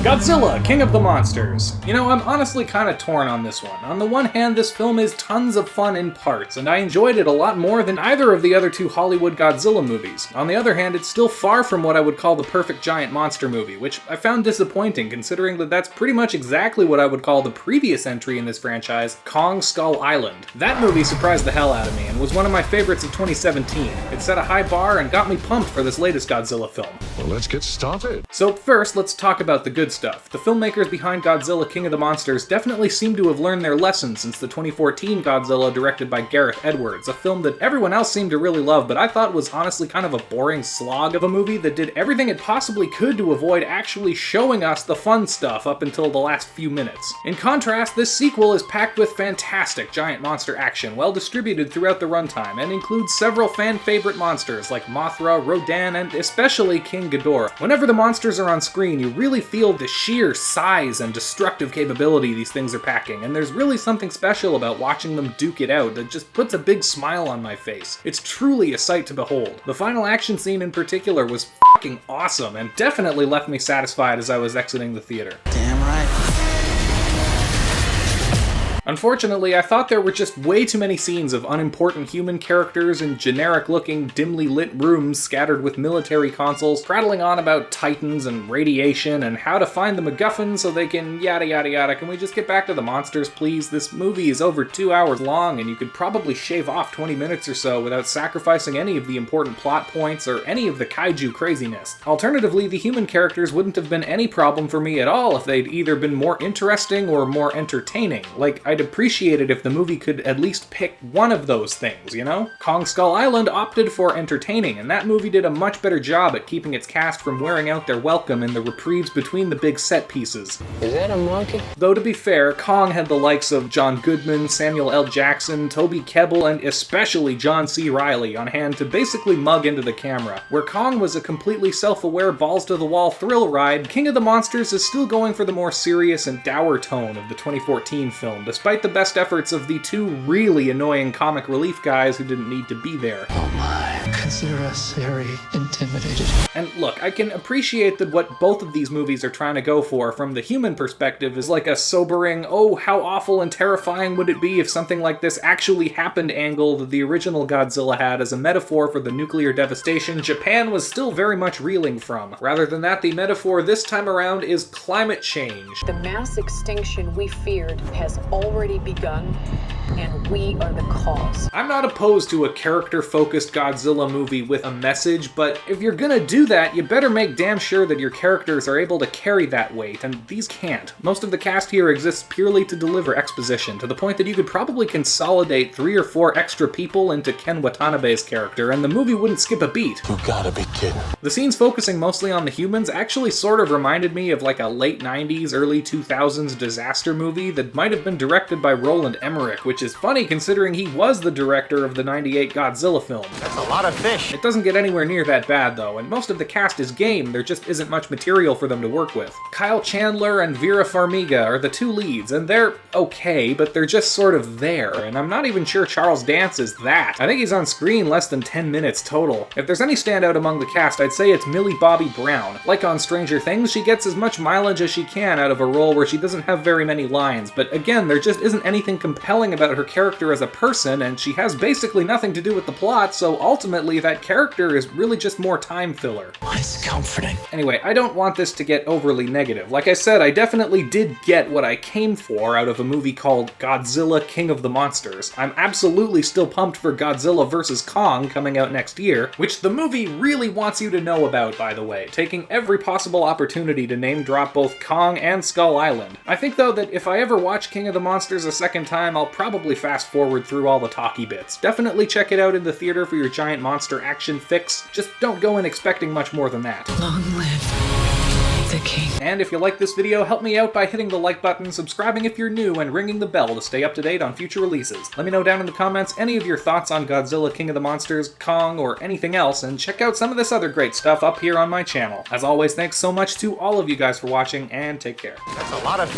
Godzilla, King of the Monsters. You know, I'm honestly kind of torn on this one. On the one hand, this film is tons of fun in parts, and I enjoyed it a lot more than either of the other two Hollywood Godzilla movies. On the other hand, it's still far from what I would call the perfect giant monster movie, which I found disappointing considering that that's pretty much exactly what I would call the previous entry in this franchise, Kong Skull Island. That movie surprised the hell out of me and was one of my favorites of 2017. It set a high bar and got me pumped for this latest Godzilla film. Well, let's get started. So first, let's talk about the good stuff. The filmmakers behind Godzilla King of the Monsters definitely seem to have learned their lesson since the 2014 Godzilla directed by Gareth Edwards, a film that everyone else seemed to really love, but I thought was honestly kind of a boring slog of a movie that did everything it possibly could to avoid actually showing us the fun stuff up until the last few minutes. In contrast, this sequel is packed with fantastic giant monster action, well distributed throughout the runtime, and includes several fan-favorite monsters like Mothra, Rodan, and especially King Ghidorah. Whenever the monsters are on screen, you really feel the sheer size and destructive capability these things are packing, and there's really something special about watching them duke it out that just puts a big smile on my face. It's truly a sight to behold. The final action scene in particular was fucking awesome, and definitely left me satisfied as I was exiting the theater. Damn right. Unfortunately, I thought there were just way too many scenes of unimportant human characters in generic-looking, dimly lit rooms scattered with military consoles, prattling on about titans and radiation and how to find the MacGuffin so they can yada yada yada. Can we just get back to the monsters, please? This movie is over 2 hours long, and you could probably shave off 20 minutes or so without sacrificing any of the important plot points or any of the kaiju craziness. Alternatively, the human characters wouldn't have been any problem for me at all if they'd either been more interesting or more entertaining. Like, I'd appreciate it if the movie could at least pick one of those things, you know? Kong Skull Island opted for entertaining, and that movie did a much better job at keeping its cast from wearing out their welcome in the reprieves between the big set pieces. Is that a monkey? Though to be fair, Kong had the likes of John Goodman, Samuel L. Jackson, Toby Kebbell, and especially John C. Reilly on hand to basically mug into the camera. Where Kong was a completely self-aware balls-to-the-wall thrill ride, King of the Monsters is still going for the more serious and dour tone of the 2014 film, despite the best efforts of the two really annoying comic relief guys who didn't need to be there. Oh my. Consider us very intimidated. And look, I can appreciate that what both of these movies are trying to go for from the human perspective is like a sobering, oh, how awful and terrifying would it be if something like this actually happened angle that the original Godzilla had as a metaphor for the nuclear devastation Japan was still very much reeling from. Rather than that, the metaphor this time around is climate change. The mass extinction we feared has already begun, and we are the cause. I'm not opposed to a character-focused Godzilla movie with a message, but if you're gonna do that, you better make damn sure that your characters are able to carry that weight, and these can't. Most of the cast here exists purely to deliver exposition, to the point that you could probably consolidate 3 or 4 extra people into Ken Watanabe's character, and the movie wouldn't skip a beat. You gotta be kidding. The scenes focusing mostly on the humans actually sort of reminded me of like a late 90s, early 2000s disaster movie that might have been directed by Roland Emmerich, which is funny considering he was the director of the '98 Godzilla film. That's a lot of fish. It doesn't get anywhere near that bad though, and most of the cast is game, there just isn't much material for them to work with. Kyle Chandler and Vera Farmiga are the two leads, and they're okay, but they're just sort of there, and I'm not even sure Charles Dance is that. I think he's on screen less than 10 minutes total. If there's any standout among the cast, I'd say it's Millie Bobby Brown. Like on Stranger Things, she gets as much mileage as she can out of a role where she doesn't have very many lines, but again, there just isn't anything compelling about her character as a person, and she has basically nothing to do with the plot, so ultimately that character is really just more time filler. It's comforting. Anyway, I don't want this to get overly negative. Like I said, I definitely did get what I came for out of a movie called Godzilla King of the Monsters. I'm absolutely still pumped for Godzilla vs. Kong coming out next year, which the movie really wants you to know about, by the way, taking every possible opportunity to name drop both Kong and Skull Island. I think though that if I ever watch King of the Monsters a second time, I'll probably fast forward through all the talky bits. Definitely check it out in the theater for your giant monster action fix. Just don't go in expecting much more than that. Long live the king. And if you like this video, help me out by hitting the like button, subscribing if you're new, and ringing the bell to stay up to date on future releases. Let me know down in the comments any of your thoughts on Godzilla King of the Monsters, Kong, or anything else, and check out some of this other great stuff up here on my channel. As always, thanks so much to all of you guys for watching, and take care. That's a lot of